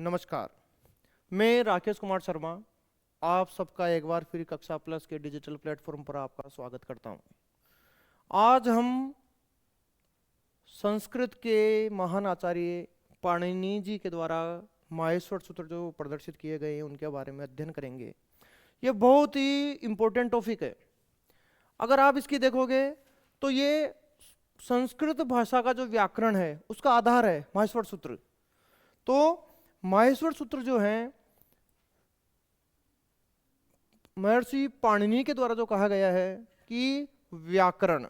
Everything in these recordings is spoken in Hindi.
नमस्कार। मैं राकेश कुमार शर्मा आप सबका एक बार फिर कक्षा प्लस के डिजिटल प्लेटफॉर्म पर आपका स्वागत करता हूं। आज हम संस्कृत के महान आचार्य पाणिनि जी के द्वारा माहेश्वर सूत्र जो प्रदर्शित किए गए हैं उनके बारे में अध्ययन करेंगे। ये बहुत ही इम्पोर्टेंट टॉपिक है। अगर आप इसकी देखोगे तो ये संस्कृत भाषा का जो व्याकरण है उसका आधार है माहेश्वर सूत्र। तो माहेश्वर सूत्र जो है महर्षि पाणिनि के द्वारा जो कहा गया है कि व्याकरण,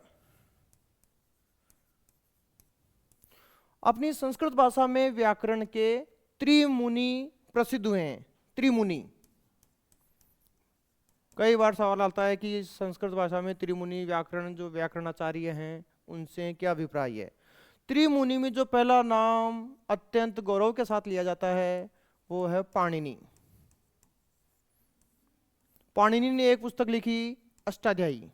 अपनी संस्कृत भाषा में व्याकरण के त्रिमुनि प्रसिद्ध हुए हैं। त्रिमुनि, कई बार सवाल आता है कि संस्कृत भाषा में त्रिमुनि व्याकरण जो व्याकरणाचार्य हैं उनसे क्या अभिप्राय है। त्रिमुनि में जो पहला नाम अत्यंत गौरव के साथ लिया जाता है वो है पाणिनि। पाणिनि ने एक पुस्तक लिखी अष्टाध्यायी।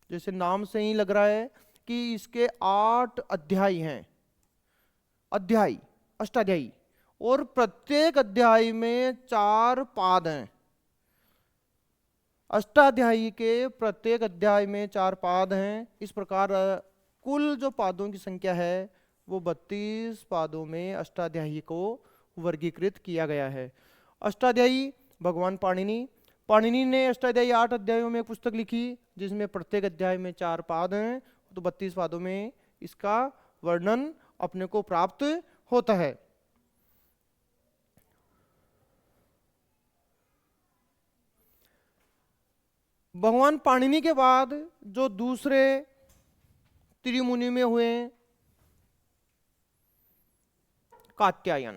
जैसे नाम से ही लग रहा है कि इसके 8 अध्याय हैं। अध्याय अष्टाध्यायी, और प्रत्येक अध्याय में 4 पाद हैं। अष्टाध्यायी के प्रत्येक अध्याय में 4 पाद हैं। इस प्रकार कुल जो पादों की संख्या है वो 32 पादों में अष्टाध्यायी को वर्गीकृत किया गया है। अष्टाध्यायी भगवान पाणिनि ने अष्टाध्यायी 8 अध्यायों में एक पुस्तक लिखी जिसमें प्रत्येक अध्याय में 4 पाद हैं। तो 32 पादों में इसका वर्णन अपने को प्राप्त होता है। भगवान पाणिनि के बाद जो दूसरे त्रिमुनि में हुए कात्यायन।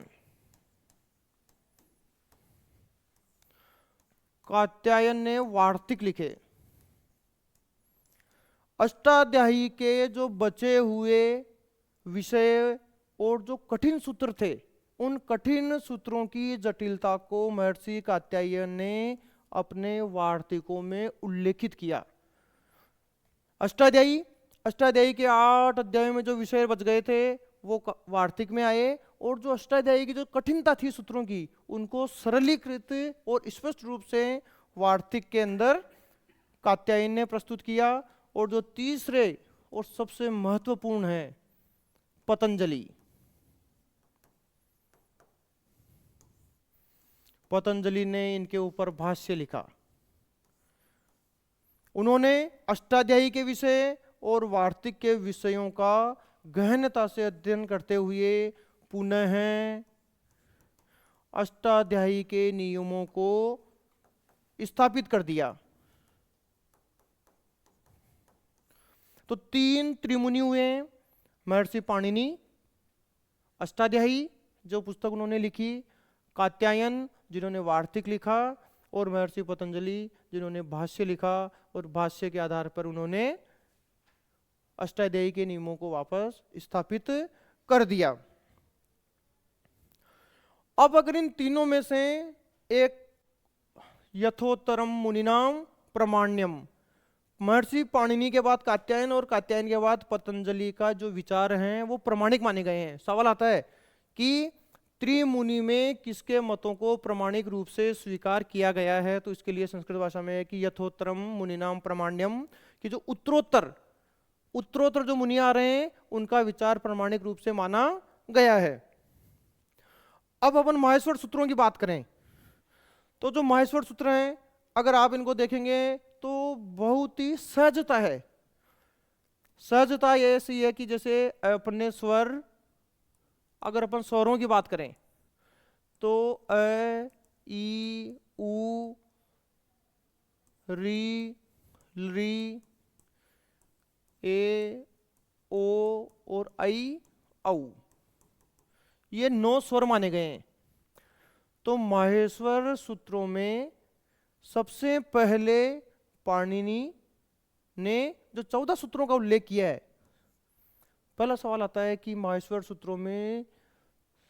कात्यायन ने वार्तिक लिखे। अष्टाध्यायी के जो बचे हुए विषय और जो कठिन सूत्र थे उन कठिन सूत्रों की जटिलता को महर्षि कात्यायन ने अपने वार्तिकों में उल्लेखित किया। अष्टाध्यायी के 8 अध्यायों में जो विषय बच गए थे वो वार्तिक में आए, और जो अष्टाध्यायी की जो कठिनता थी सूत्रों की उनको सरलीकृत और स्पष्ट रूप से वार्तिक के अंदर कात्यायन ने प्रस्तुत किया। और जो तीसरे और सबसे महत्वपूर्ण है पतंजलि ने इनके ऊपर भाष्य लिखा। उन्होंने अष्टाध्यायी के विषय और वार्तिक के विषयों का गहनता से अध्ययन करते हुए पुनः अष्टाध्यायी के नियमों को स्थापित कर दिया। तो 3 त्रिमुनि हुए, महर्षि पाणिनि, अष्टाध्यायी जो पुस्तक उन्होंने लिखी, कात्यायन जिन्होंने वार्तिक लिखा, और महर्षि पतंजलि जिन्होंने भाष्य लिखा। और भाष्य के आधार पर उन्होंने अष्टाध्यायी के नियमों को वापस स्थापित कर दिया। अब अगर इन तीनों में से एक यथोत्तरम मुनिनाम प्रामाण्यम, महर्षि पाणिनि के बाद कात्यायन और कात्यायन के बाद पतंजलि का जो विचार हैं वो प्रमाणिक माने गए हैं। सवाल आता है कि त्रिमुनि में किसके मतों को प्रामाणिक रूप से स्वीकार किया गया है। तो इसके लिए संस्कृत भाषा में है कि यथोत्तरम मुनिनाम प्रामाण्यम, कि जो उत्तरोत्तर जो मुनि आ रहे हैं उनका विचार प्रामाणिक रूप से माना गया है। अब अपन माहेश्वर सूत्रों की बात करें तो जो माहेश्वर सूत्र हैं अगर आप इनको देखेंगे तो बहुत ही सहजता है। सहजता ऐसी है कि जैसे अपने स्वर, अगर अपन स्वरों की बात करें तो अ, ई, उ, री, री, ए, ओ और आई, औ, ये 9 स्वर माने गए हैं। तो माहेश्वर सूत्रों में सबसे पहले पाणिनि ने जो 14 सूत्रों का उल्लेख किया है, पहला सवाल आता है कि माहेश्वर सूत्रों में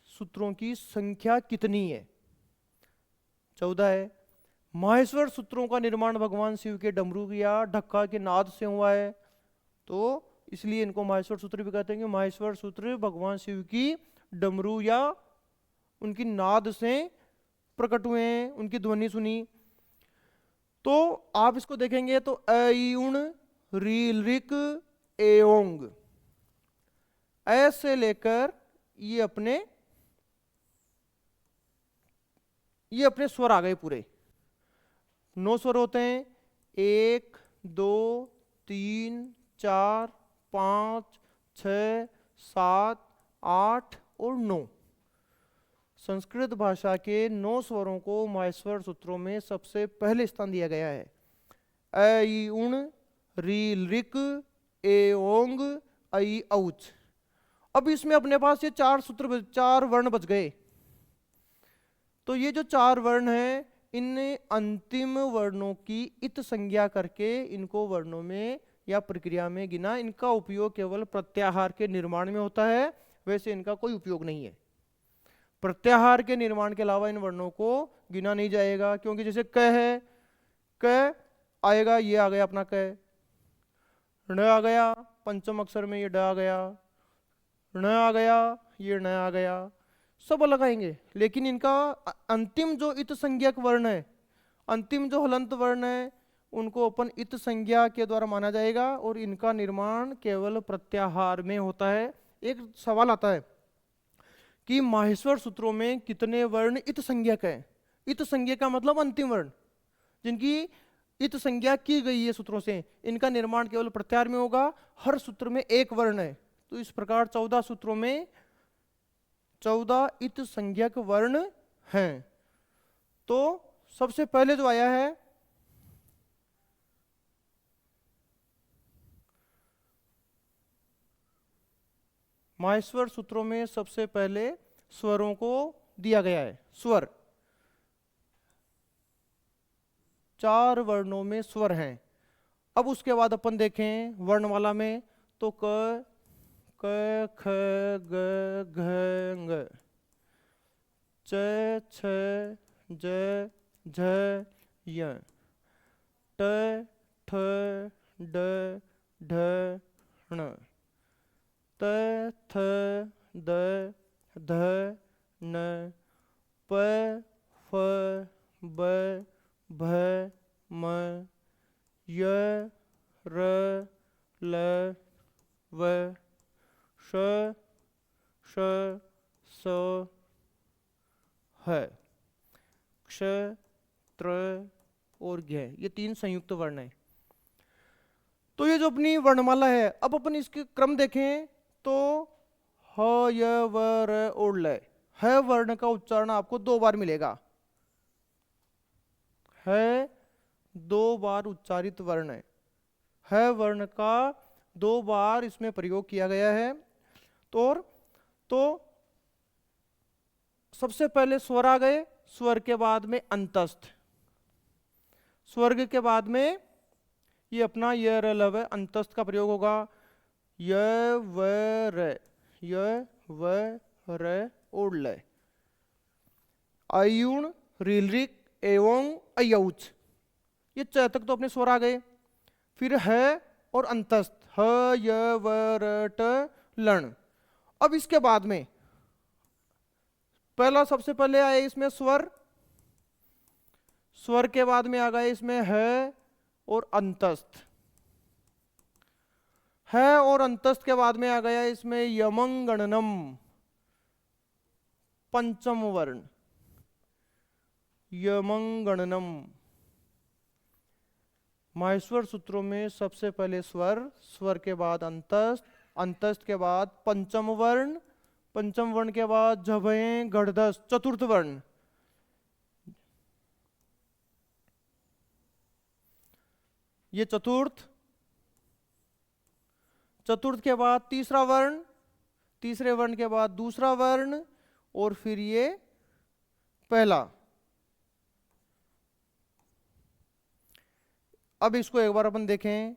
सूत्रों की संख्या कितनी है। 14 है। माहेश्वर सूत्रों का निर्माण भगवान शिव के डमरू या ढक्का के नाद से हुआ है, तो इसलिए इनको माहेश्वर सूत्र भी कहते हैं कि माहेश्वर सूत्र भगवान शिव की डमरू या उनकी नाद से प्रकट हुए हैं, उनकी ध्वनि सुनी। तो आप इसको देखेंगे तो अ ई उण रील रिक एओंग, ऐसे लेकर ये अपने स्वर आ गए पूरे। 9 स्वर होते हैं, 1 2 3 4 5 6 7 8 और 9। संस्कृत भाषा के 9 स्वरों को माहेश्वर सूत्रों में सबसे पहले स्थान दिया गया है। अ ई उण रील रिक ए ओंग ऐ औच। अब इसमें अपने पास ये 4 वर्ण बच गए। तो ये जो 4 वर्ण हैं, इन अंतिम वर्णों की इत संज्ञा करके इनको वर्णों में या प्रक्रिया में गिना। इनका उपयोग केवल प्रत्याहार के निर्माण में होता है, वैसे इनका कोई उपयोग नहीं है। प्रत्याहार के निर्माण के अलावा इन वर्णों को गिना नहीं जाएगा, क्योंकि जैसे क है, क आएगा, ये आ गया अपना क, ण आ गया, पंचम अक्षर में ये ड आ गया, ण आ गया, ये न आ गया, सब अलग आएंगे। लेकिन इनका अंतिम जो इत संज्ञक वर्ण है, अंतिम जो हलंत वर्ण है, उनको अपन इत संज्ञा के द्वारा माना जाएगा और इनका निर्माण केवल प्रत्याहार में होता है। एक सवाल आता है कि माहेश्वर सूत्रों में कितने वर्ण इत संज्ञक हैं? इत संज्ञा का मतलब अंतिम वर्ण, जिनकी इत संज्ञा की गई है सूत्रों से, इनका निर्माण केवल प्रत्याहार में होगा। हर सूत्र में एक वर्ण है। तो इस प्रकार 14 सूत्रों में 14 इत संज्ञक वर्ण हैं। तो सबसे पहले जो आया है माहेश्वर सूत्रों में, सबसे पहले स्वरों को दिया गया है। स्वर 4 वर्णों में स्वर हैं। अब उसके बाद अपन देखें वर्णमाला में तो क ख ग घ ङ, च छ ज झ य, ट ठ ड ढ ण, त थ द ध न, प फ ब भ म, य र ल व, श श स ह, क्ष त्र और ज्ञ, ये 3 संयुक्त वर्ण है। तो ये जो अपनी वर्णमाला है, अब अपन इसके क्रम देखें तो ह य व र और ल, ह वर्ण का उच्चारण आपको 2 बार मिलेगा। है 2 बार उच्चारित वर्ण है। ह वर्ण का 2 बार इसमें प्रयोग किया गया है। तो सबसे पहले स्वर आ गए, स्वर के बाद में अंतस्थ, स्वर्ग के बाद में ये अपना य र ल व, अंतस्थ का प्रयोग होगा। य व र, य व र और ल, अयुण रीलरिक एवं अयौच, ये च तक तो अपने स्वर आ गए। फिर है और अंतस्थ, ह य व र ट लण। अब इसके बाद में पहला सबसे पहले आए इसमें स्वर, स्वर के बाद में आ गए इसमें है और अंतस्थ, है और अंतस्थ के बाद में आ गया इसमें यमंगणनम, पंचम वर्ण, यमंगणनम। माहेश्वर सूत्रों में सबसे पहले स्वर, स्वर के बाद अंतस्थ, अंतस्थ के बाद पंचम वर्ण, पंचम वर्ण के बाद झभय गढ़दस, चतुर्थ वर्ण। ये चतुर्थ, चतुर्थ के बाद तीसरा वर्ण, तीसरे वर्ण के बाद दूसरा वर्ण और फिर ये पहला। अब इसको एक बार अपन देखें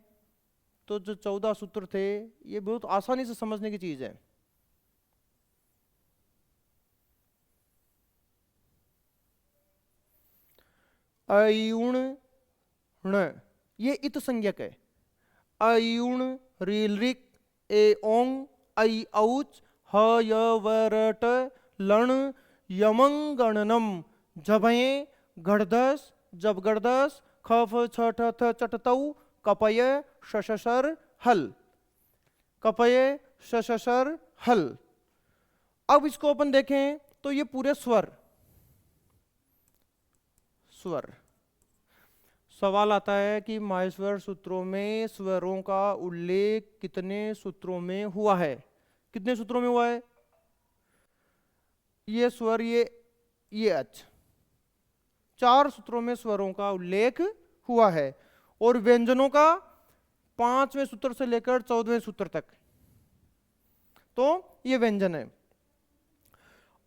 तो जो 14 सूत्र थे, ये बहुत आसानी से समझने की चीज है। अयुण ण, ये इत संज्ञक है। अयुण रीलरिक ए ओंग ऐ औच ह य व र ट लण यमंगणनम झभये घड़दस जबगड़दस ख फ छ ठ थ चटतौ कपय शशर हल। कपय शशर हल। अब इसको अपन देखें तो ये पूरे स्वर स्वर सवाल आता है कि माहेश्वर सूत्रों में स्वरों का उल्लेख कितने सूत्रों में हुआ है। कितने सूत्रों में हुआ है? ये स्वर ये अच 4 सूत्रों में स्वरों का उल्लेख हुआ है और व्यंजनों का 5वें सूत्र से लेकर 14वें सूत्र तक। तो ये व्यंजन है।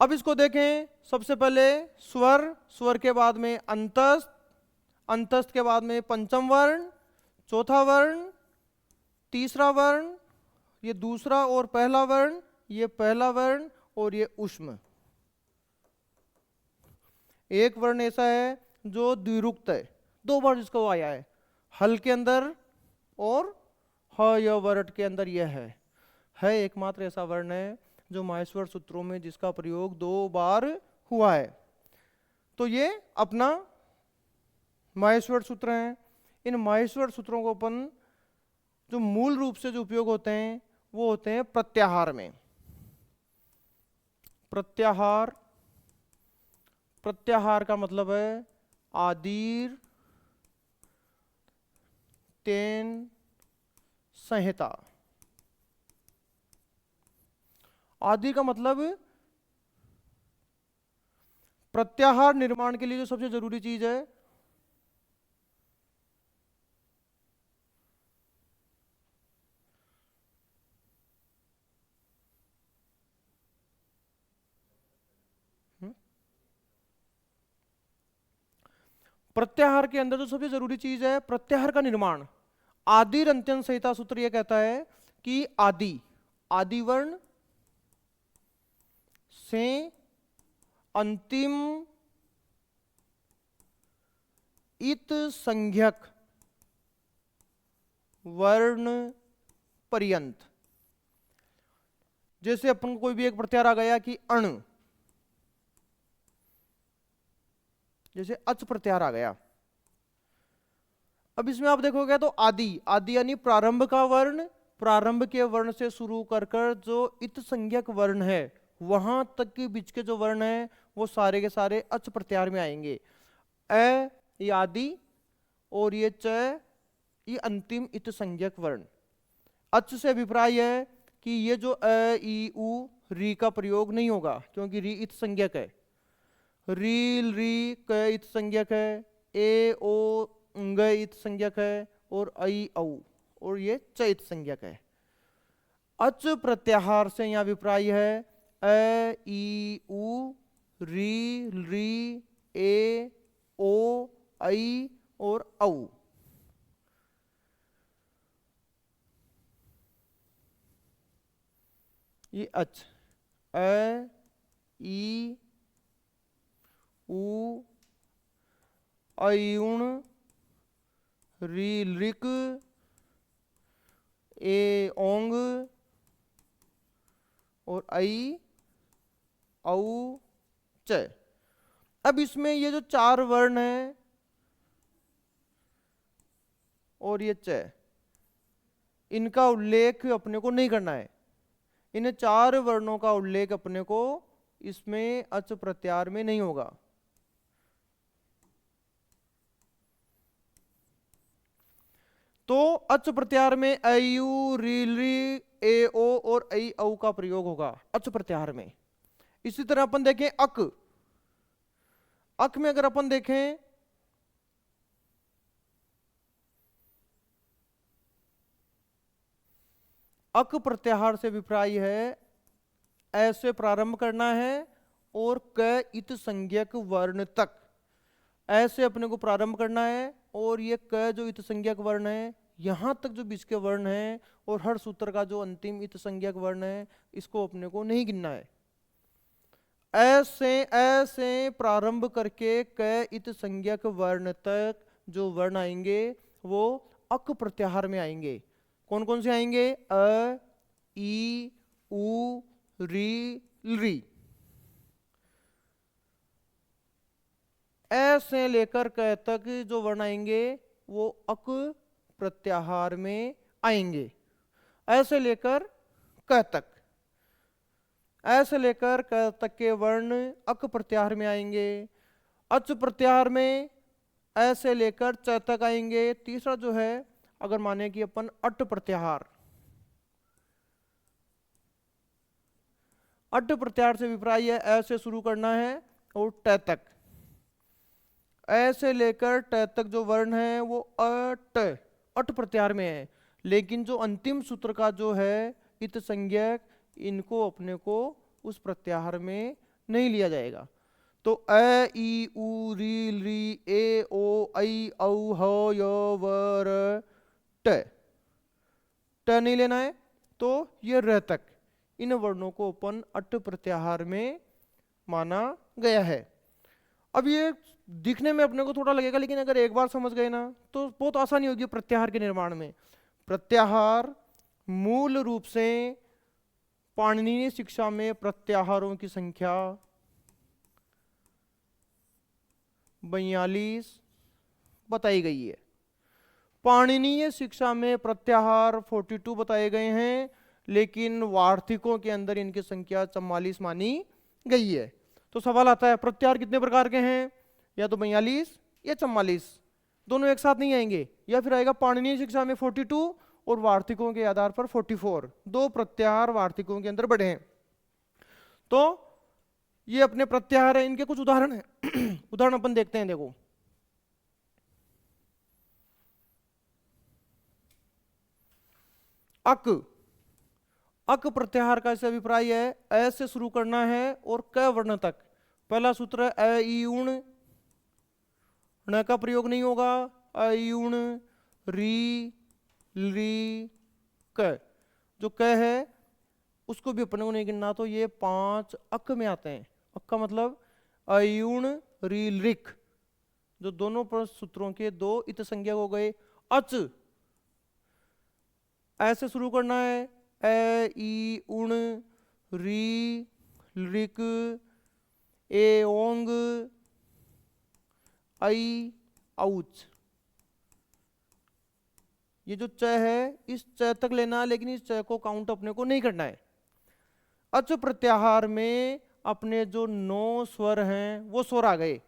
अब इसको देखें, सबसे पहले स्वर, स्वर के बाद में अंतस्थ, अंतस्थ के बाद में पंचम वर्ण, चौथा वर्ण, तीसरा वर्ण, ये दूसरा और पहला वर्ण, ये पहला वर्ण और ये ऊष्म। एक वर्ण ऐसा है जो द्विरुक्त है, 2 बार जिसको आया है, हल के अंदर और ह य वरट के अंदर यह है एकमात्र ऐसा वर्ण है जो माहेश्वर सूत्रों में जिसका प्रयोग 2 बार हुआ है। तो ये अपना माहेश्वर सूत्र हैं। इन माहेश्वर सूत्रों को अपन जो मूल रूप से जो उपयोग होते हैं वो होते हैं प्रत्याहार में। प्रत्याहार, प्रत्याहार का मतलब है आदिर तेन संहिता। आदि का मतलब प्रत्याहार निर्माण के लिए जो सबसे जरूरी चीज है प्रत्याहार के अंदर जो सबसे जरूरी चीज है प्रत्याहार का निर्माण। आदिर अंत्यन संहिता सूत्र यह कहता है कि आदि, आदि वर्ण से अंतिम इत संज्ञक वर्ण पर्यंत, जैसे अपन को कोई भी एक प्रत्याहार आ गया कि अण, जैसे अच प्रत्याहार आ गया। अब इसमें आप देखोगे तो आदि, आदि यानी प्रारंभ का वर्ण, प्रारंभ के वर्ण से शुरू कर कर जो इत संज्ञक वर्ण है वहां तक के बीच के जो वर्ण है वो सारे के सारे अच प्रत्याहार में आएंगे। अ ये आदि और ये च ये अंतिम इत संज्ञक वर्ण। अच से अभिप्राय है कि ये जो अ ई उ री का प्रयोग नहीं होगा क्योंकि री इत संज्ञक है। रील री क इत संज्ञक है, ए ओ ंग इत संज्ञक है और आई औ और ये च इत संज्ञक है। अच प्रत्याहार से यहां अभिप्राय है अ ई उ री री ए ओ आई और औ। ये अच अ ई उ अयुण री लिक ए ओंग और आई औ च। अब इसमें ये जो 4 वर्ण हैं और ये च, इनका उल्लेख अपने को नहीं करना है। इन 4 वर्णों का उल्लेख अपने को इसमें अच प्रत्याहार में नहीं होगा। तो अच प्रत्याहार में अयु रील री ए ओ और ऐ औ का प्रयोग होगा अच प्रत्याहार में। इसी तरह अपन देखें अक, अक में अगर अपन देखें अक प्रत्याहार से अभिप्राय है ऐसे प्रारंभ करना है और क इत संज्ञक वर्ण तक ऐसे अपने को प्रारंभ करना है और ये क जो इत संज्ञक वर्ण है यहां तक जो बीच के वर्ण है और हर सूत्र का जो अंतिम इत संज्ञक वर्ण है इसको अपने को नहीं गिनना है। ऐसे प्रारंभ करके क इत संज्ञक वर्ण तक जो वर्ण आएंगे वो अक प्रत्याहार में आएंगे। कौन कौन से आएंगे? अ ई उ री री। ऐसे लेकर क तक जो वर्ण आएंगे वो अक प्रत्याहार में आएंगे। ऐसे लेकर क तक, ऐसे लेकर क तक के वर्ण अक प्रत्याहार में आएंगे। अच प्रत्याहार में ऐसे लेकर च तक आएंगे। तीसरा जो है, अगर माने कि अपन अट प्रत्याहार, अट प्रत्याहार से विपर्य ऐसे शुरू करना है और ट तक, ऐसे लेकर ट तक जो वर्ण है वो अट अट प्रत्याहार में है। लेकिन जो अंतिम सूत्र का जो है इत संज्ञक, इनको अपने को उस प्रत्याहार में नहीं लिया जाएगा। तो अ ई उ री री ए ओ ऐ औ ह य व र ट, ट नहीं लेना है। तो ये र तक, इन वर्णों को अपन अट प्रत्याहार में माना गया है। अब ये दिखने में अपने को थोड़ा लगेगा, लेकिन अगर एक बार समझ गए ना तो बहुत आसानी होगी प्रत्याहार के निर्माण में। प्रत्याहार मूल रूप से पाणिनीय शिक्षा में प्रत्याहारों की संख्या 42 बताई गई है। पाणिनीय शिक्षा में प्रत्याहार 42 बताए गए हैं, लेकिन वार्तिकों के अंदर इनकी संख्या 44 मानी गई है। तो सवाल आता है प्रत्याहार कितने प्रकार के हैं, या तो 42 या 44, दोनों एक साथ नहीं आएंगे, या फिर आएगा पाणिनीय शिक्षा में 42 और वार्तिकों के आधार पर 44। दो प्रत्याहार वार्तिकों के अंदर बढ़े हैं। तो ये अपने प्रत्याहार है, इनके कुछ उदाहरण हैं। उदाहरण अपन देखते हैं। देखो, अक, अक प्रत्याहार का ऐसा अभिप्राय है अ से शुरू करना है और क वर्ण तक। पहला सूत्र है अ ई उण, ण का प्रयोग नहीं होगा। अ ई उण री ली क, जो क है उसको भी अपने को नहीं गिनना। तो ये 5 अक में आते हैं। अक का मतलब अ ई उण री लिक, जो दोनों सूत्रों के दो इत संज्ञक हो गए। अच, ऐसे शुरू करना है ए ई उण री लिक ए ओंग आई औच। ये जो च है इस च तक लेना है, लेकिन इस च को काउंट अपने को नहीं करना है। अच प्रत्याहार में अपने जो 9 स्वर हैं वो स्वर आ गए।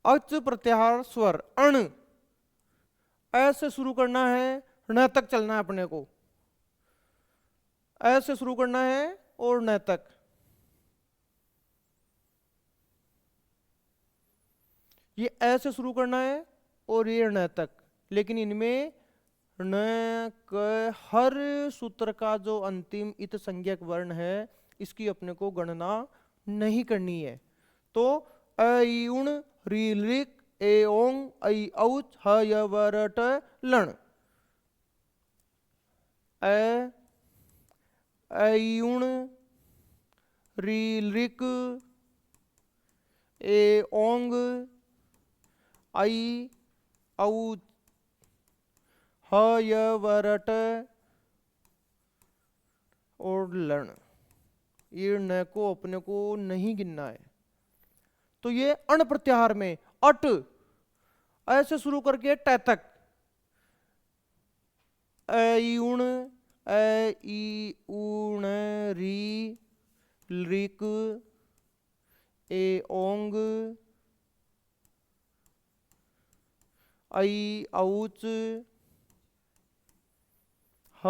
अच प्रत्याहार स्वर अण, ऐसे शुरू करना है, न तक चलना है अपने को, ऐसे शुरू करना है और न तक। ये ऐसे शुरू करना है और ये न तक। लेकिन इनमें न क हर सूत्र का जो अंतिम इत संज्ञक वर्ण है इसकी अपने को गणना नहीं करनी है। तो अ ई उण री लिक ए ओंग ऐ औच ह य व र ट लण। अ ई उण री लिक ए ओंग आई औ ह य व र ट और लण। ये न को अपने को नहीं गिनना है। तो ये अण प्रत्याहार में अट, ऐसे शुरू करके ट तक, अ ई उण री लिक ए ओंग आई औच ह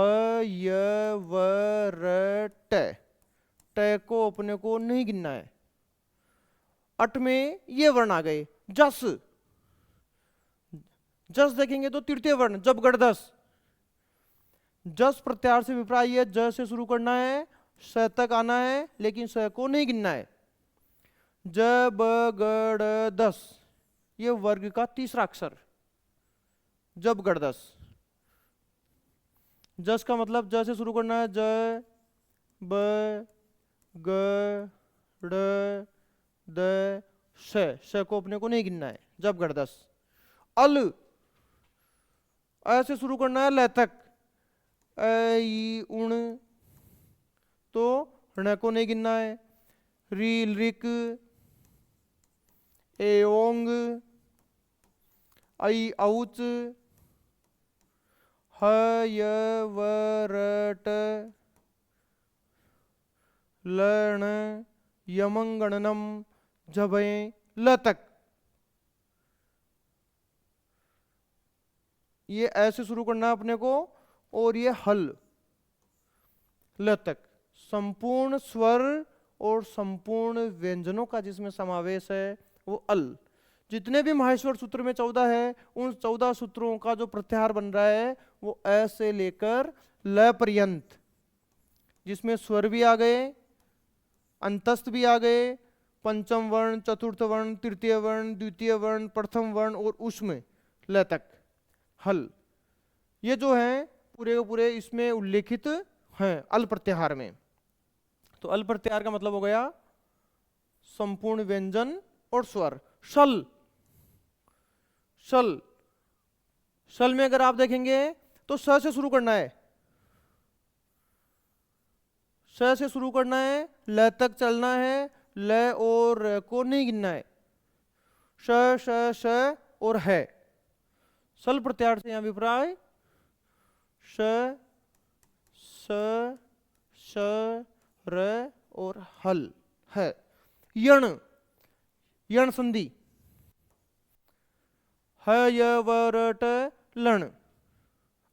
य व र ट। ट को अपने को नहीं गिनना है। अट में ये वर्ण आ गए। जस, जस देखेंगे तो तृतीय वर्ण जब गढ़दस। जस प्रत्याहार से विपर्य है, ज से शुरू करना है, स तक आना है, लेकिन स को नहीं गिनना है। ज ब गड़ दस, ये वर्ग का तीसरा अक्षर जब गढ़दस। जस का मतलब ज से शुरू करना है, ज ब ग ड़ द श को अपने को नहीं गिनना है जब गढ़दस। अल, ऐसे शुरू करना है ल तक, ऐ ई उण, तो ण को नहीं गिनना है। री रिक, ए ओंग, आई औच, ह य व र ट, लण यमंगणनम, झभय ल तक। ये ऐसे शुरू करना है अपने को, और ये हल ल तक। संपूर्ण स्वर और संपूर्ण व्यंजनों का जिसमें समावेश है वो अल। जितने भी माहेश्वर सूत्र में 14 है, उन 14 सूत्रों का जो प्रत्याहार बन रहा है वो ऐ से लेकर ल पर्यंत, जिसमें स्वर भी आ गए, अंतस्थ भी आ गए, पंचम वर्ण, चतुर्थ वर्ण, तृतीय वर्ण, द्वितीय वर्ण, प्रथम वर्ण और उसमें ल तक हल। ये जो है पूरे के पूरे इसमें उल्लेखित हैं अल प्रत्याहार में। तो अल प्रत्याहार का मतलब हो गया संपूर्ण व्यंजन और स्वर। शल, शल, शल में अगर आप देखेंगे तो स से शुरू करना है, स से शुरू करना है, ल तक चलना है, ल और र को नहीं गिनना है, श श श और है। सल प्रत्याहार से यहां अभिप्राय श स श र और हल है। यण, यण संधि, ह य व र ट लण।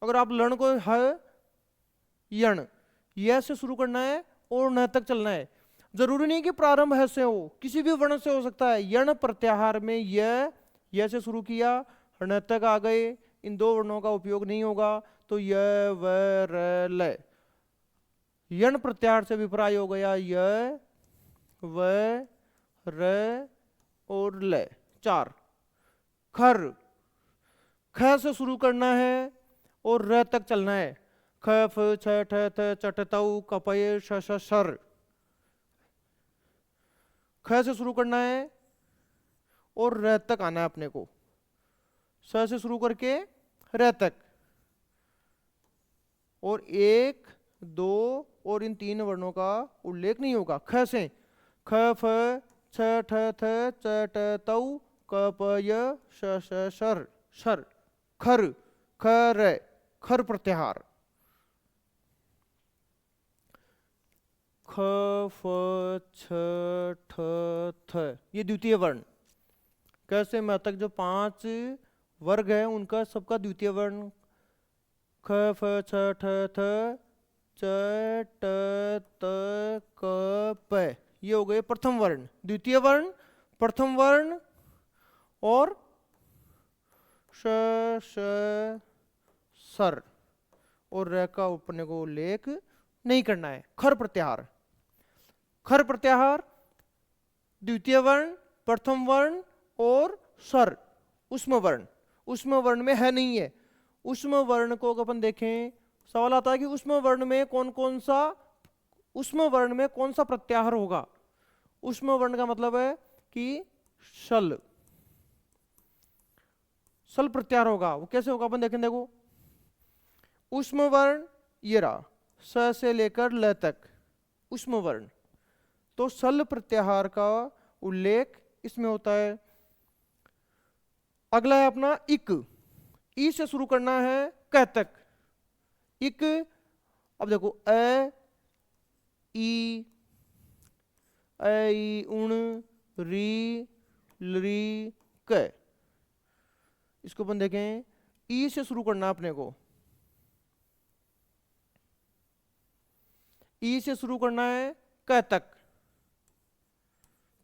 अगर आप लण को ह यण यह से शुरू करना है और न तक चलना है। जरूरी नहीं कि प्रारंभ है से हो, किसी भी वर्ण से हो सकता है। यण प्रत्याहार में यह से शुरू किया, न तक आ गए, इन दो वर्णों का उपयोग नहीं होगा, तो य व र ल। यण प्रत्याहार से विपर्य हो गया य व र और ल, 4। खर, ख से शुरू करना है और र तक चलना है, ख फ छ ठ थ चट तौ कपय श श शर। ख से शुरू करना है और र तक आना है अपने को, स से शुरू करके र तक, और 1 2 और इन 3 वर्णों का उल्लेख नहीं होगा। ख से ख फ छ ठ थ च ट तौ क प य श श शर, शर। खर, खर, खर प्रत्याहार। ख फ छ ठ थ ये द्वितीय वर्ण। कैसे में तक जो 5 वर्ग है उनका सबका द्वितीय वर्ण। ख फ छ ठ थ च ट त क प, ये हो गए प्रथम वर्ण। द्वितीय वर्ण, प्रथम वर्ण और श श सर, और र का अपने को उल्लेख नहीं करना है। खर प्रत्याहार, खर प्रत्याहार द्वितीय वर्ण, प्रथम वर्ण और स्वर, उष्म वर्ण। उष्म वर्ण में है नहीं है। उष्म वर्ण को अपन देखें, सवाल आता है कि उष्म वर्ण में कौन कौन सा, उष्म वर्ण में कौन सा प्रत्याहार होगा। उष्म वर्ण का मतलब है कि शल, सल प्रत्याहार होगा। वो कैसे होगा अपन देखें। देखो उष्म वर्ण ये रहा, स से लेकर ल तक उष्म वर्ण, तो सल प्रत्याहार का उल्लेख इसमें होता है। अगला है अपना इक, ई से शुरू करना है क तक। इक, अब देखो अ ई, उण, री लरी क, इसको अपन देखें। ई से शुरू करना अपने को, ई से शुरू करना है क तक,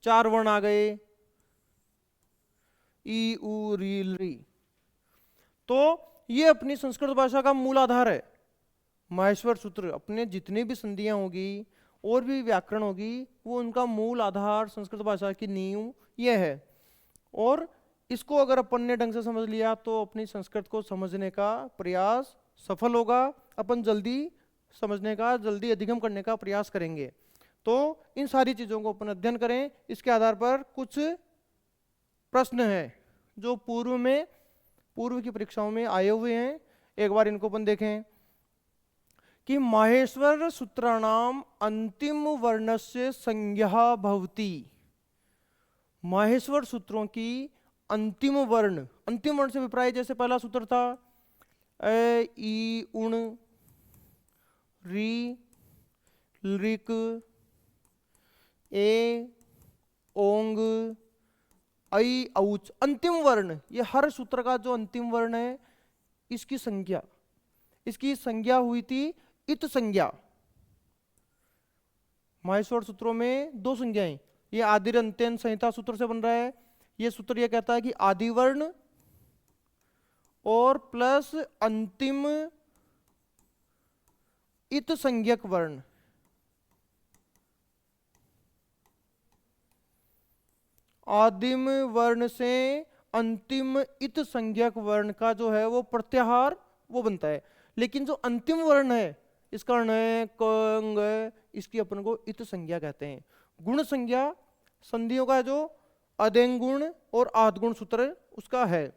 4 वर्ण आ गए, ई उ री री। तो ये अपनी संस्कृत भाषा का मूल आधार है। माहेश्वर सूत्र अपने जितनी भी संधियां होगी और भी व्याकरण होगी, वो उनका मूल आधार संस्कृत भाषा की नींव ये है। और इसको अगर अपन ने ढंग से समझ लिया तो अपनी संस्कृत को समझने का प्रयास सफल होगा। अपन जल्दी समझने का, जल्दी अधिगम करने का प्रयास करेंगे। तो इन सारी चीज़ों को अपन अध्ययन करें। इसके आधार पर कुछ प्रश्न हैं जो पूर्व की परीक्षाओं में आए हुए हैं, एक बार इनको अपन देखें। कि माहेश्वर सूत्राणाम अंतिम वर्णस्य संज्ञा भवति। माहेश्वर सूत्रों की अंतिम वर्ण से अभिप्राय, जैसे पहला सूत्र था ए ई उण री ऋक ए ओंग ऐ औच, अंतिम वर्ण, ये हर सूत्र का जो अंतिम वर्ण है इसकी संज्ञा हुई थी इत संज्ञा। माहेश्वर सूत्रों में दो संज्ञाएं, ये आदिर अंत्यन संहिता सूत्र से बन रहा है। ये सूत्र ये कहता है कि आदि वर्ण और प्लस अंतिम इत संज्ञक वर्ण, आदिम वर्ण से अंतिम इत संज्ञक वर्ण का जो है वो प्रत्याहार वो बनता है। लेकिन जो अंतिम वर्ण है इसका न कंग, इसकी अपन को इत संज्ञा कहते हैं। गुण संज्ञा संधियों का जो अदेंग गुण और आदगुण सूत्र उसका है।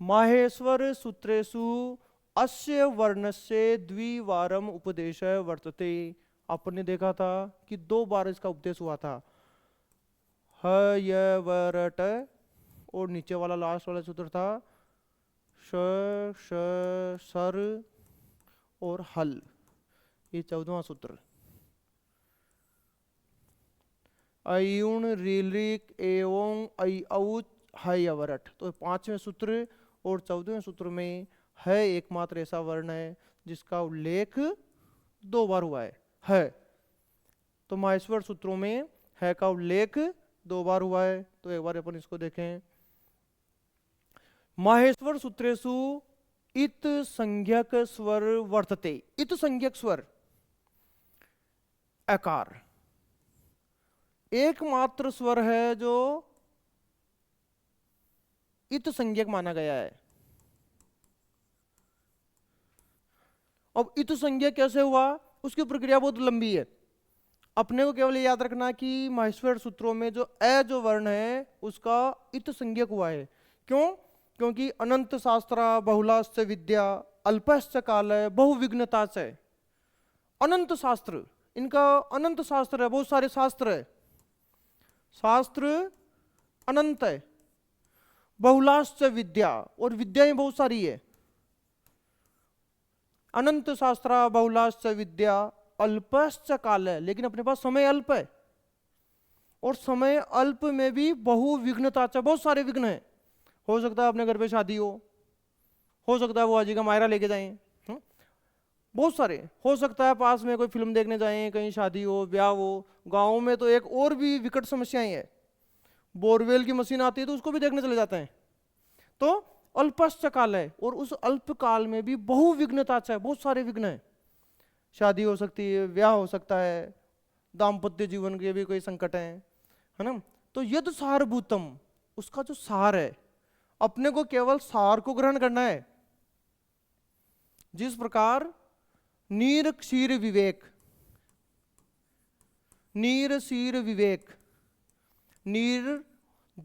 माहेश्वर सूत्रेषु अस्य वर्णस्य द्विवारम उपदेश वर्तते। आपने देखा था कि 2 बार इसका उपदेश हुआ था, ह य व र ट, और नीचे वाला लास्ट वाला सूत्र था श श सर और हल, ये 14वां सूत्र। अयुण रीलिक एवं ऐ औच है यवरट, तो 5वें सूत्र और 14वें सूत्र में है एकमात्र ऐसा वर्ण है जिसका उल्लेख 2 बार हुआ है। तो माहेश्वर सूत्रों में है का उल्लेख 2 बार हुआ है। तो एक बार अपन इसको देखें। माहेश्वर सूत्रेषु इत संज्ञक स्वर वर्तते। इत संज्ञक स्वर अकार एकमात्र स्वर है जो इत संज्ञक माना गया है। अब इत संज्ञक कैसे हुआ, उसकी प्रक्रिया बहुत लंबी है। अपने को केवल याद रखना कि माहेश्वर सूत्रों में जो जो वर्ण है उसका इत संज्ञक हुआ है। क्यों? क्योंकि अनंत शास्त्रा बहुलाश्च विद्या अल्पश्च काल बहुविघ्नता से, अनंत शास्त्र, इनका अनंत शास्त्र है, बहुत सारे शास्त्र है, शास्त्र अनंत है। बहुलाश्च विद्या, और विद्याएं बहुत सारी है। अनंत शास्त्रा बहुलाश्च विद्या अल्पश्च काल है, लेकिन अपने पास समय अल्प है, और समय अल्प में भी बहुविघ्नता से, बहुत सारे विघ्न है। हो सकता है अपने घर पे शादी हो सकता है वो आजी का मायरा लेके जाएं, बहुत सारे, हो सकता है पास में कोई फिल्म देखने जाएं, कहीं शादी हो, ब्याह हो। गाँव में तो एक और भी विकट समस्याएं है, बोरवेल की मशीन आती है तो उसको भी देखने चले जाते हैं। तो अल्पश्च काल है, और उस अल्प काल में भी बहुविघ्नता से, बहुत सारे विघ्न है। शादी हो सकती है, ब्याह हो सकता है, दाम्पत्य जीवन के भी कोई संकट है ना। तो यद सारभूतम, उसका जो सार है, अपने को केवल सार को ग्रहण करना है। जिस प्रकार नीर क्षीर विवेक, नीर क्षीर विवेक, नीर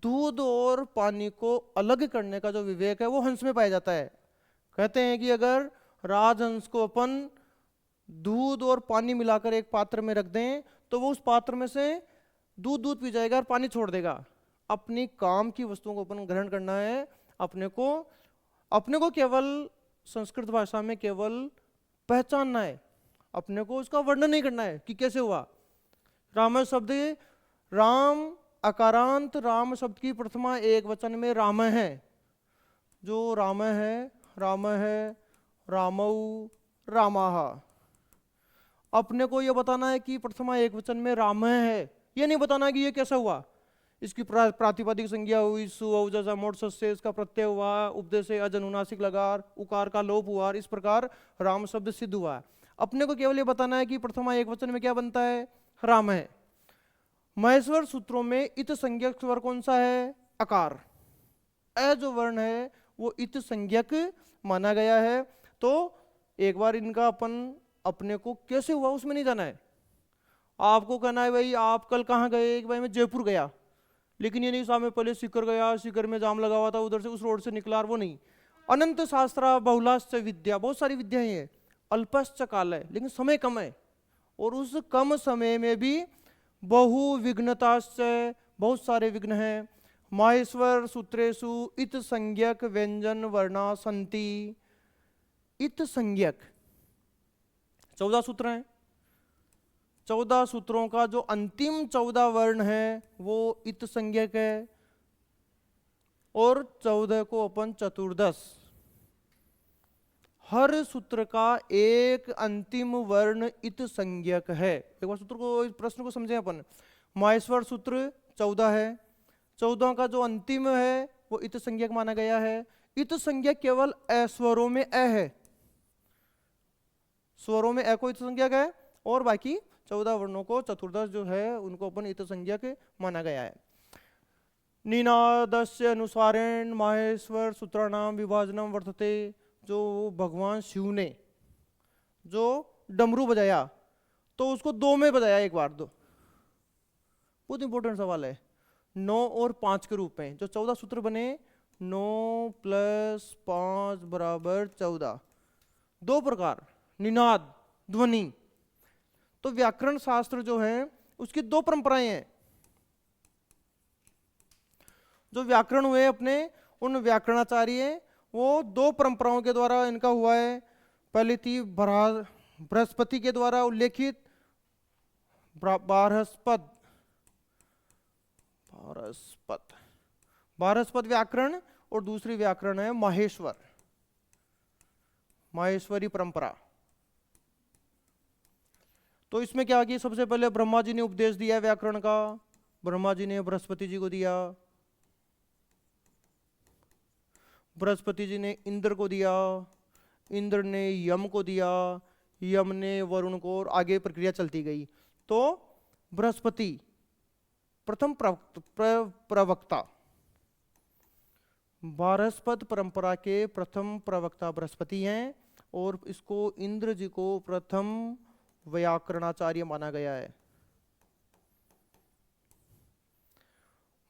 दूध और पानी को अलग करने का जो विवेक है वो हंस में पाया जाता है। कहते हैं कि अगर राजहंस को अपन दूध और पानी मिलाकर एक पात्र में रख दें तो वो उस पात्र में से दूध पी जाएगा और पानी छोड़ देगा। अपनी काम की वस्तुओं को अपन ग्रहण करना है। अपने को केवल संस्कृत भाषा में केवल पहचानना है, अपने को उसका वर्णन नहीं करना है कि कैसे हुआ। राम शब्द, राम अकारांत, राम शब्द की प्रथमा एक वचन में राम है। जो राम है रामऊ रामाह। अपने को यह बताना है कि प्रथमा एक वचन में राम है, ये नहीं बताना कि ये कैसा हुआ। इसकी प्रातिपदिक संज्ञा हुई सु औजसा मोट से, इसका प्रत्यय हुआ, उपदेश से अज अनुनासिक लगार, उकार का लोप हुआ, इस प्रकार राम शब्द सिद्ध हुआ। अपने को केवल ये बताना है कि प्रथमा एक वचन में क्या बनता है, राम है। महेश्वर सूत्रों में इत संज्ञक स्वर कौन सा है, अकार। अ जो वर्ण है वो इत संज्ञक माना गया है। तो एक बार इनका अपन अपने को कैसे हुआ उसमें नहीं जाना है। आपको कहना है भाई आप कल कहाँ गए, कि भाई मैं जयपुर गया, लेकिन ये नहीं साहब मैं पहले सीकर गया, सीकर में जाम लगा हुआ था, उधर से उस रोड से निकला, वो नहीं। अनंत शास्त्रा बहुलाश्च विद्या, बहुत सारी विद्याएं हैं, अल्पश्च काल है, लेकिन समय कम है, और उस कम समय में भी बहु विघ्नताश्च, बहुत सारे विघ्न हैं। माहेश्वर सूत्रेषु इत संज्ञक व्यंजन वर्णा संति। इत संज्ञक 14 सूत्र हैं, 14 सूत्रों का जो अंतिम 14 वर्ण है वो इत संज्ञक है, और 14 को अपन चतुर्दश, हर सूत्र का एक अंतिम वर्ण इत संज्ञक है। एक बार सूत्र को, इस प्रश्न को समझें अपन। माहेश्वर सूत्र 14 है, 14 का जो अंतिम है वो इत संज्ञक माना गया है। इत संज्ञक केवल स्वरों में अ है, स्वरों में अ को इत संज्ञक है, और बाकी 14 वर्णों को चतुर्दश जो है उनको अपन इत संज्ञक माना गया है। निनादस्य अनुसारेण माहेश्वर सूत्राणाम विभाजनम वर्तते। जो भगवान शिव ने जो डमरू बजाया तो उसको 2 में बजाया, एक बार 2, बहुत इंपॉर्टेंट सवाल है। 9 और 5 के रूप में जो 14 सूत्र बने, 9 + 5 = 14। 2 प्रकार निनाद ध्वनि। तो व्याकरण शास्त्र जो है उसकी 2 परंपराएं हैं। जो व्याकरण हुए अपने, उन व्याकरणाचार्य, वो 2 परंपराओं के द्वारा इनका हुआ है। पहली थी बृहस्पति के द्वारा उल्लेखित बारहस्पद व्याकरण, और दूसरी व्याकरण है माहेश्वरी परंपरा। तो इसमें क्या किया, सबसे पहले ब्रह्मा जी ने उपदेश दिया व्याकरण का, ब्रह्मा जी ने बृहस्पति जी को दिया, बृहस्पति जी ने इंद्र को दिया, इंद्र ने यम को दिया, यम ने वरुण को, और आगे प्रक्रिया चलती गई। तो बृहस्पति प्रथम प्रवक्ता, बारहस्पद परंपरा के प्रथम प्रवक्ता बृहस्पति हैं, और इसको इंद्र जी को प्रथम व्याकरणाचार्य माना गया है।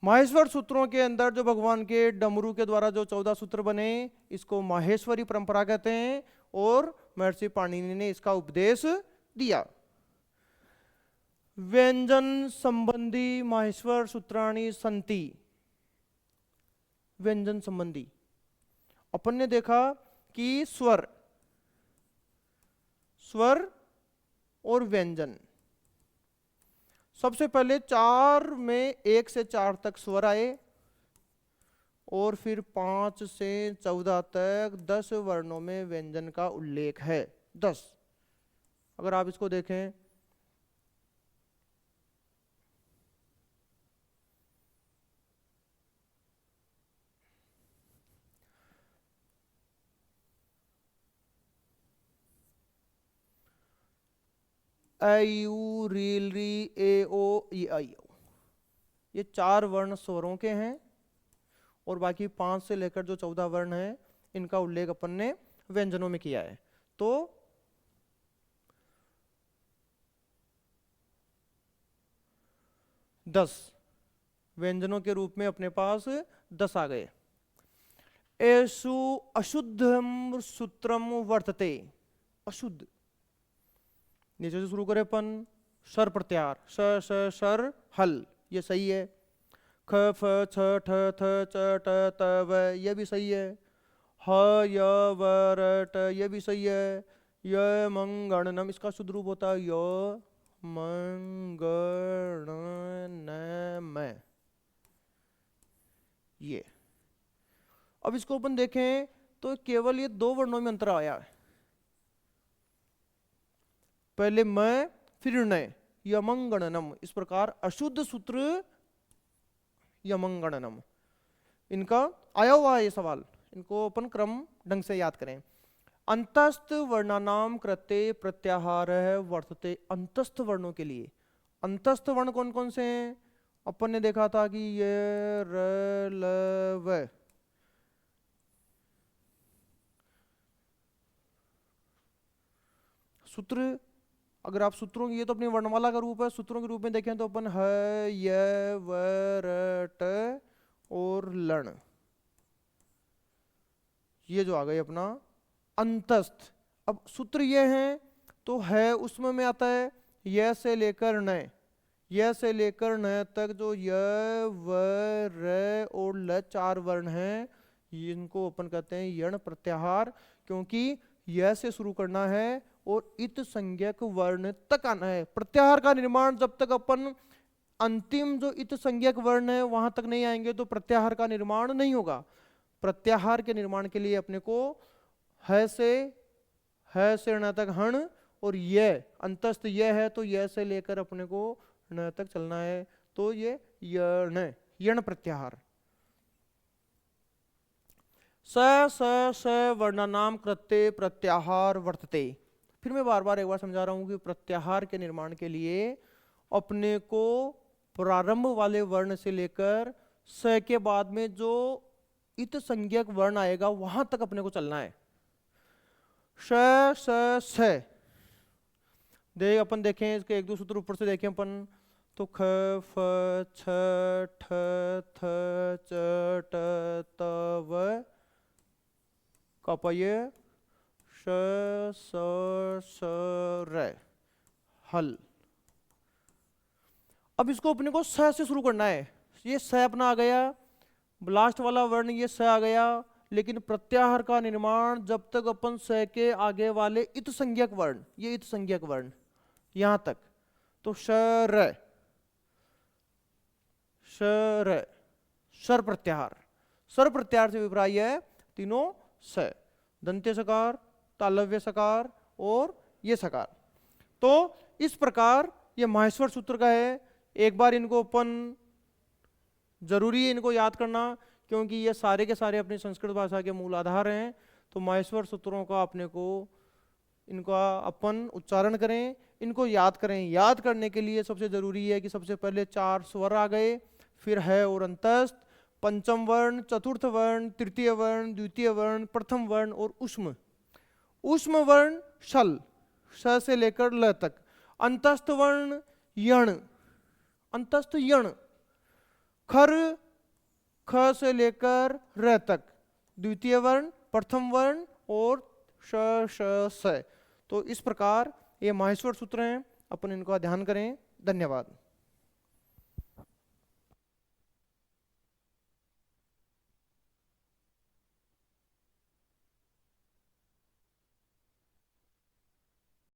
माहेश्वर सूत्रों के अंदर जो भगवान के डमरू के द्वारा जो 14 सूत्र बने, इसको माहेश्वरी परंपरा कहते हैं, और महर्षि पाणिनि ने इसका उपदेश दिया। व्यंजन संबंधी माहेश्वर सूत्राणि संति। व्यंजन संबंधी अपन ने देखा कि स्वर और व्यंजन, सबसे पहले 4 में 1 से 4 तक स्वर आए, और फिर 5 से 14 तक 10 वर्णों में व्यंजन का उल्लेख है। 10, अगर आप इसको देखें, अ यू रील री ए ओ ई आई ओ, ये 4 वर्ण स्वरों के हैं, और बाकी 5 से लेकर जो 14 वर्ण हैं इनका उल्लेख अपन ने व्यंजनों में किया है। तो 10 व्यंजनों के रूप में अपने पास 10 आ गए। एषु अशुद्धम सूत्रम वर्तते। अशुद्ध, नीचे से शुरू करें अपन, शर प्रत्यार, श शर हल, ये सही है। ख फ छ ठ थ च ट त व, ये भी सही है। ह य व र ट, ये भी सही है। य मंगणनम, इसका शुद्ध रूप होता है य मंगणनम, ये। अब इसको अपन देखें तो केवल ये 2 वर्णों में अंतर आया है, पहले म फिर नय, यमंगणनम। इस प्रकार अशुद्ध सूत्र यमंगणनम, इनका आया हुआ है ये सवाल, इनको अपन क्रम ढंग से याद करें। अंतस्थ वर्णानाम कृते प्रत्याहार वर्तते। अंतस्थ वर्णों के लिए अंतस्थ वर्ण कौन कौन से हैं? अपन ने देखा था कि ये र ल व, सूत्र, अगर आप सूत्रों की, ये तो अपनी वर्णमाला का रूप है, सूत्रों के रूप में देखें तो अपन ह य व र ट और लण, ये जो आ गए अपना अंतस्थ। अब सूत्र ये हैं तो है उसमें में आता है य से लेकर न, य से लेकर न तक जो य व र और ल 4 वर्ण हैं, इनको अपन कहते हैं यण प्रत्याहार, क्योंकि य से शुरू करना है और इत संज्ञक वर्ण तक आना है। प्रत्याहार का निर्माण जब तक अपन अंतिम जो इत संज्ञक वर्ण है वहां तक नहीं आएंगे तो प्रत्याहार का निर्माण नहीं होगा। प्रत्याहार के निर्माण के लिए अपने को है से ण तक हण और ये अंतस्थ ये है तो ये से लेकर अपने को न तक चलना है, तो ये यण प्रत्याहार। स वर्णानाम कृत्ये प्रत्याहार वर्तते। फिर मैं बार बार एक बार समझा रहा हूं कि प्रत्याहार के निर्माण के लिए अपने को प्रारंभ वाले वर्ण से लेकर स के बाद में जो इत संज्ञक वर्ण आएगा वहां तक अपने को चलना है। स देख अपन देखें इसके एक दो सूत्र ऊपर से देखें अपन तो ख फ छ ठ थ च ट त व कपय श स र हल। अब इसको अपने को स से शुरू करना है। ये स अपना आ गया, लास्ट वाला वर्ण ये स आ गया, लेकिन प्रत्याहार का निर्माण जब तक अपन स के आगे वाले इत संज्ञक वर्ण, ये इत संज्ञक वर्ण यहां तक, तो शर प्रत्याहार। सर प्रत्याहार से विप्राय है तीनों स, दंत्य सकार, तालव्य सकार और ये सकार। तो इस प्रकार ये माहेश्वर सूत्र का है। एक बार इनको अपन जरूरी है इनको याद करना, क्योंकि ये सारे के सारे अपनी संस्कृत भाषा के मूल आधार हैं। तो माहेश्वर सूत्रों का अपने को इनका अपन उच्चारण करें, इनको याद करें। याद करने के लिए सबसे जरूरी है कि सबसे पहले 4 स्वर आ गए, फिर है और अंतस्थ, पंचम वर्ण, चतुर्थ वर्ण, तृतीय वर्ण, द्वितीय वर्ण, प्रथम वर्ण और उष्म। उष्म वर्ण शल, श से लेकर ल तक। अंतस्थ वर्ण यण, अंतस्थ यण। खर ख से लेकर र तक, द्वितीय वर्ण, प्रथम वर्ण और श। तो इस प्रकार ये माहेश्वर सूत्र हैं, अपन इनका ध्यान करें। धन्यवाद।